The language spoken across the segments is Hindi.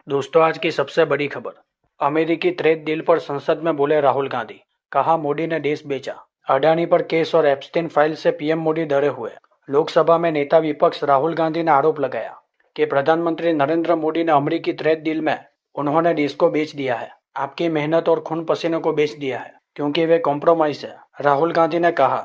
दोस्तों, आज की सबसे बड़ी खबर। अमेरिकी ट्रेड डील पर संसद में बोले राहुल गांधी। कहा, मोदी ने देश बेचा। अडानी पर केस और एप्स्टीन फाइल से पीएम मोदी डरे हुए। लोकसभा में नेता विपक्ष राहुल गांधी ने आरोप लगाया कि प्रधानमंत्री नरेंद्र मोदी ने अमेरिकी ट्रेड डील में उन्होंने देश को बेच दिया है। आपकी मेहनत और खून पसीने को बेच दिया है क्योंकि वे कॉम्प्रोमाइज है। राहुल गांधी ने कहा,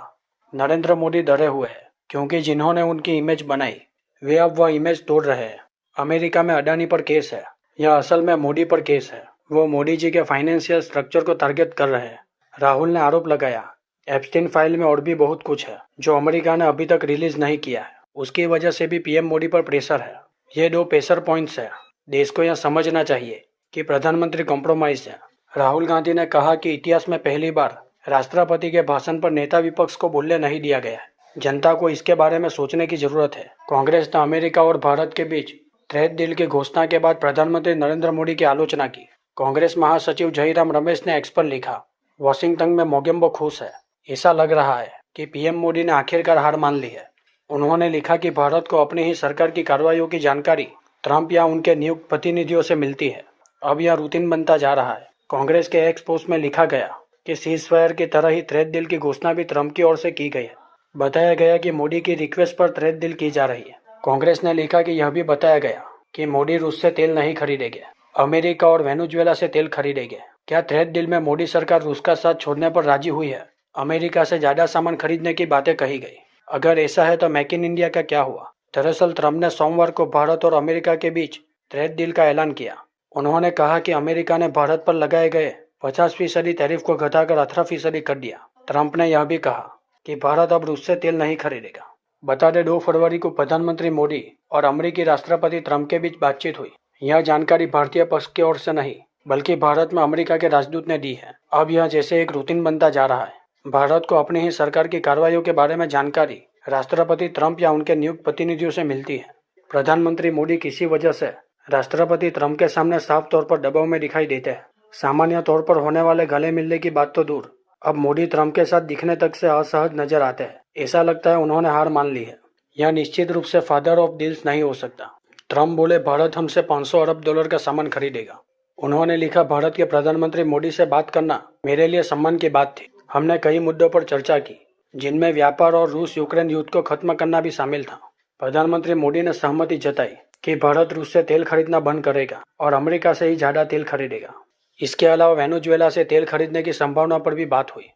नरेंद्र मोदी डरे हुए हैं क्योंकि जिन्होंने उनकी इमेज बनाई वे अब वह इमेज तोड़ रहे हैं। अमेरिका में अडानी पर केस है। यह असल में मोदी पर केस है। वो मोदी जी के फाइनेंशियल स्ट्रक्चर को टारगेट कर रहे हैं। राहुल ने आरोप लगाया, एप्स्टीन फाइल में और भी बहुत कुछ है जो अमेरिका ने अभी तक रिलीज नहीं किया है। उसकी वजह से भी पीएम मोदी पर प्रेशर है। ये दो प्रेशर पॉइंट्स है। देश को यह समझना चाहिए कि प्रधानमंत्री कॉम्प्रोमाइज है। राहुल गांधी ने कहा कि इतिहास में पहली बार राष्ट्रपति के भाषण पर नेता विपक्ष को बोलने नहीं दिया गया। जनता को इसके बारे में सोचने की जरूरत है। कांग्रेस ने अमेरिका और भारत के बीच ट्रेड डील की घोषणा के बाद प्रधानमंत्री नरेंद्र मोदी की आलोचना की। कांग्रेस महासचिव जयराम रमेश ने एक्स पर लिखा, वॉशिंगटन में मोगेम्बो खुश है। ऐसा लग रहा है कि पीएम मोदी ने आखिरकार हार मान ली है। उन्होंने लिखा कि भारत को अपनी ही सरकार की कार्रवाइयों की जानकारी ट्रंप या उनके नियुक्त प्रतिनिधियों से मिलती है। अब यह रूटीन बनता जा रहा है। कांग्रेस के एक्स पोस्ट में लिखा गया कि सीजफायर की तरह ही ट्रेड डील की घोषणा भी ट्रंप की ओर से की गई है। बताया गया कि मोदी की रिक्वेस्ट पर ट्रेड डील की जा रही है। कांग्रेस ने लिखा कि यह भी बताया गया कि मोदी रूस से तेल नहीं खरीदेंगे, अमेरिका और वेनेजुएला से तेल खरीदेंगे। क्या ट्रेड डील में मोदी सरकार रूस का साथ छोड़ने पर राजी हुई है? अमेरिका से ज्यादा सामान खरीदने की बातें कही गई। अगर ऐसा है तो मेक इन इंडिया का क्या हुआ? दरअसल ट्रंप ने सोमवार को भारत और अमेरिका के बीच ट्रेड डील का ऐलान किया। उन्होंने कहा कि अमेरिका ने भारत पर लगाए गए 50% टैरिफ को घटाकर 18% कर दिया। ट्रंप ने यह भी कहा कि भारत अब रूस से तेल नहीं खरीदेगा। बता दें, 2 फरवरी को प्रधानमंत्री मोदी और अमेरिकी राष्ट्रपति ट्रंप के बीच बातचीत हुई। यह जानकारी भारतीय पक्ष की ओर से नहीं बल्कि भारत में अमेरिका के राजदूत ने दी है। अब यह जैसे एक रूटीन बनता जा रहा है। भारत को अपनी ही सरकार की कार्रवाइयों के बारे में जानकारी राष्ट्रपति ट्रंप या उनके नियुक्त प्रतिनिधियों से मिलती है। प्रधानमंत्री मोदी किसी वजह से राष्ट्रपति ट्रंप के सामने साफ तौर पर दबाव में दिखाई देते हैं। सामान्य तौर पर होने वाले गले मिलने की बात तो दूर, अब मोदी ट्रंप के साथ दिखने तक से असहज नजर आते हैं। ऐसा लगता है उन्होंने हार मान ली है। यह निश्चित रूप से फादर ऑफ डील्स नहीं हो सकता। ट्रंप बोले, भारत हमसे $500 अरब का सामान खरीदेगा। उन्होंने लिखा, भारत के प्रधानमंत्री मोदी से बात करना मेरे लिए सम्मान की बात थी। हमने कई मुद्दों पर चर्चा की जिनमें व्यापार और रूस यूक्रेन युद्ध को खत्म करना भी शामिल था। प्रधानमंत्री मोदी ने सहमति जताई कि भारत रूस से तेल खरीदना बंद करेगा और अमेरिका से ही ज्यादा तेल खरीदेगा। इसके अलावा वेनेजुएला से तेल खरीदने की संभावना पर भी बात हुई।